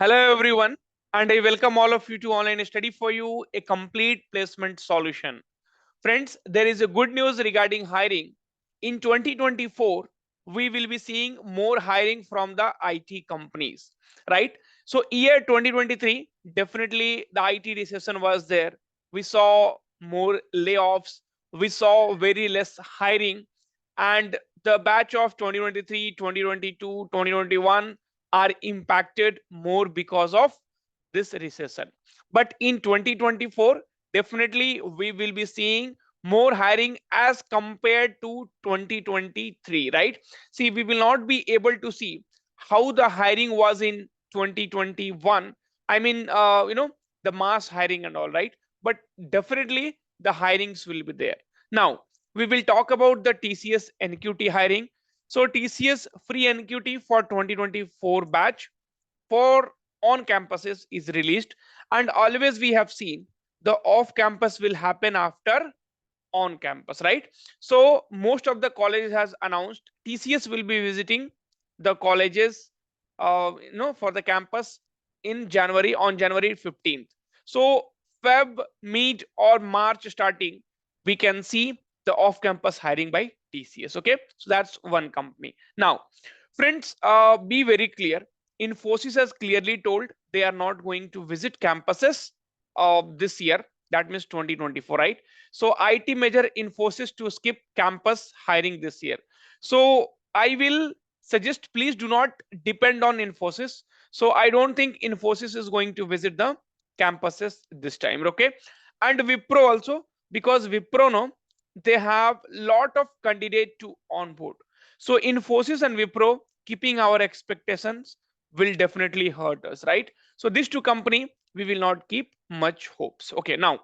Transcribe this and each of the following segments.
Hello everyone, and I welcome all of you to Online Study for You, a complete placement solution. Friends, there is a good news regarding hiring. In 2024, we will be seeing more hiring from the IT companies, right? So year 2023, definitely the IT recession was there. We saw more layoffs, we saw very less hiring, and the batch of 2023, 2022, 2021 are impacted more because of this recession. But in 2024, definitely we will be seeing more hiring as compared to 2023, right? See, we will not be able to see how the hiring was in 2021. I mean, the mass hiring and all, right? But definitely the hirings will be there. Now, we will talk about the TCS NQT hiring. So TCS free NQT for 2024 batch for on campuses is released, and always we have seen the off campus will happen after on campus, right? So most of the colleges has announced TCS will be visiting the colleges for the campus in January, on January 15th. So Feb mid or March starting, we can see the off campus hiring by TCS. Okay, so that's one company. Now friends, be very clear. Infosys has clearly told they are not going to visit campuses this year, that means 2024, right? So IT major Infosys to skip campus hiring this year. So I will suggest, please do not depend on Infosys. So I don't think Infosys is going to visit the campuses this time. Okay, and Wipro also, because Wipro, no, they have lot of candidate to onboard. So Infosys and Wipro keeping our expectations will definitely hurt us, right? So these two company we will not keep much hopes. Okay, now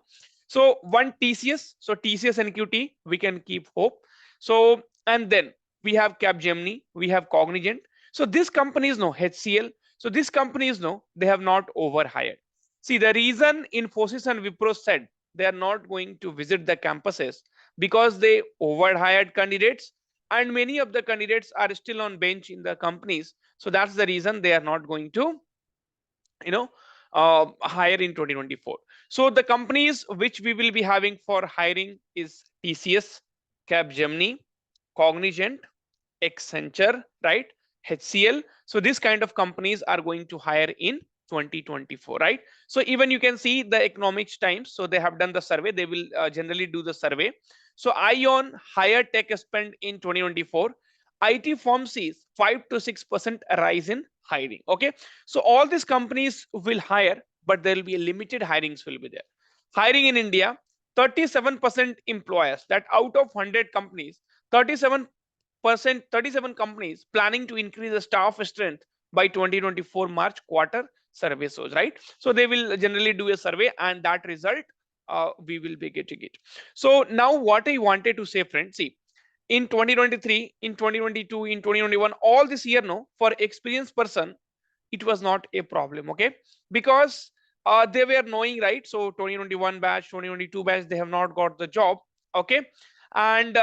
so one TCS, so TCS and QT we can keep hope. So and then we have Capgemini, we have Cognizant. So these companies know HCL. So these companies know they have not overhired. See, the reason Infosys and Wipro said they are not going to visit the campuses because they overhired candidates, and many of the candidates are still on bench in the companies. So that's the reason they are not going to you know hire in 2024. So the companies which we will be having for hiring is TCS, Capgemini, Cognizant, Accenture, right? HCL. So these kind of companies are going to hire in 2024, right? So even you can see the Economics Times. So they have done the survey. They will generally do the survey. So ION higher tech spend in 2024. IT firm sees 5 to 6% rise in hiring. Okay, so all these companies will hire, but there will be a limited hirings will be there. Hiring in India, 37% employers, that out of 100 companies, 37 companies planning to increase the staff strength by 2024 March quarter survey shows, right? So they will generally do a survey, and that result we will be getting it. So now what I wanted to say, friends, see, in 2023, in 2022, in 2021, all this year, no, for experienced person it was not a problem. Okay, because they were knowing, right? So 2021 batch, 2022 batch, they have not got the job. Okay, and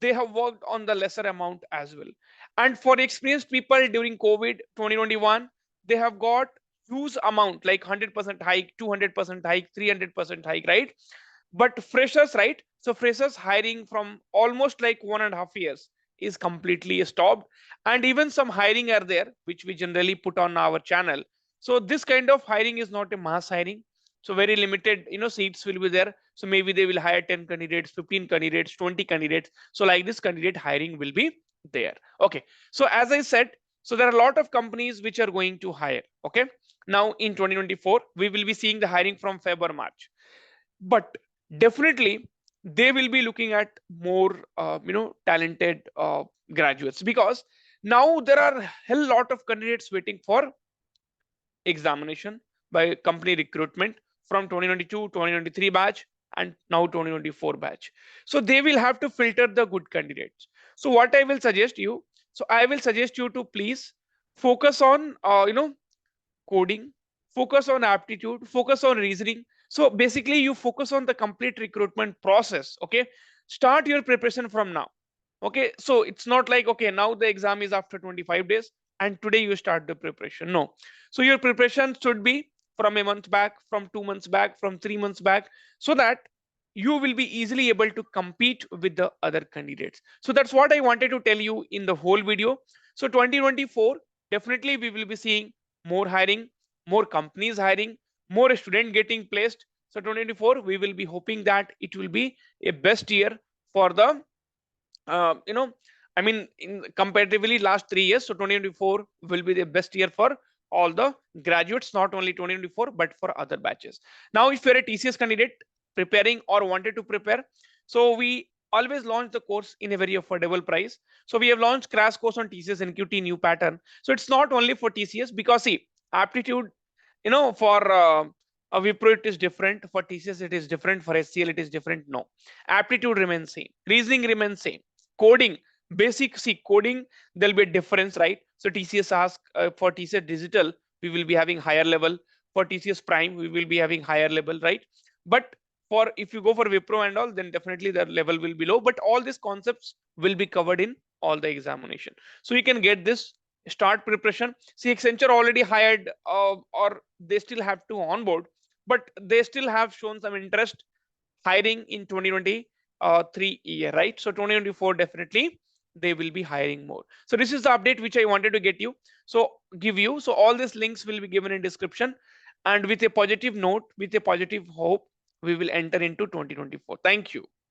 they have worked on the lesser amount as well. And for experienced people during COVID 2021, they have got huge amount like 100% hike, 200% hike, 300% hike, right? But freshers, right? So freshers hiring from almost like 1.5 years is completely stopped, and even some hiring are there which we generally put on our channel. So this kind of hiring is not a mass hiring. So very limited seats will be there. So maybe they will hire 10 candidates, 15 candidates, 20 candidates. So like this candidate hiring will be there. Okay, so as I said, so there are a lot of companies which are going to hire. Okay, now in 2024 we will be seeing the hiring from February, March, but definitely they will be looking at more talented graduates, because now there are a hell lot of candidates waiting for examination by company recruitment from 2022 2023 batch and now 2024 batch. So they will have to filter the good candidates. So what I will suggest you, so I will suggest you to please focus on coding, focus on aptitude, focus on reasoning. So basically you focus on the complete recruitment process. Okay, start your preparation from now. Okay, so it's not like, okay, now the exam is after 25 days, and today you start the preparation. No. So your preparation should be from a month back, from 2 months back, from 3 months back, so that you will be easily able to compete with the other candidates. So that's what I wanted to tell you in the whole video. So 2024, definitely we will be seeing more hiring, more companies hiring, more student getting placed. So 2024, we will be hoping that it will be a best year for the uh, you know I mean, in comparatively last 3 years. So 2024 will be the best year for all the graduates, not only 2024 but for other batches. Now if you're a TCS candidate preparing or wanted to prepare, so we always launch the course in a very affordable price. So we have launched crash course on TCS NQT new pattern. So it's not only for TCS, because see, aptitude, for a Wipro it is different, for TCS it is different, for HCL it is different. No, aptitude remains same, reasoning remains same, coding, basic, see, coding, there'll be a difference, right? So TCS ask, for TCS digital we will be having higher level, for TCS prime we will be having higher level, right? But for, if you go for Wipro and all, then definitely the level will be low, but all these concepts will be covered in all the examination. So you can get this, start preparation. See, Accenture already hired, or they still have to onboard, but they still have shown some interest hiring in 2023 year, right? So 2024 definitely they will be hiring more. So this is the update which I wanted to get you. So give you. So all these links will be given in description, and with a positive note, with a positive hope, we will enter into 2024. Thank you.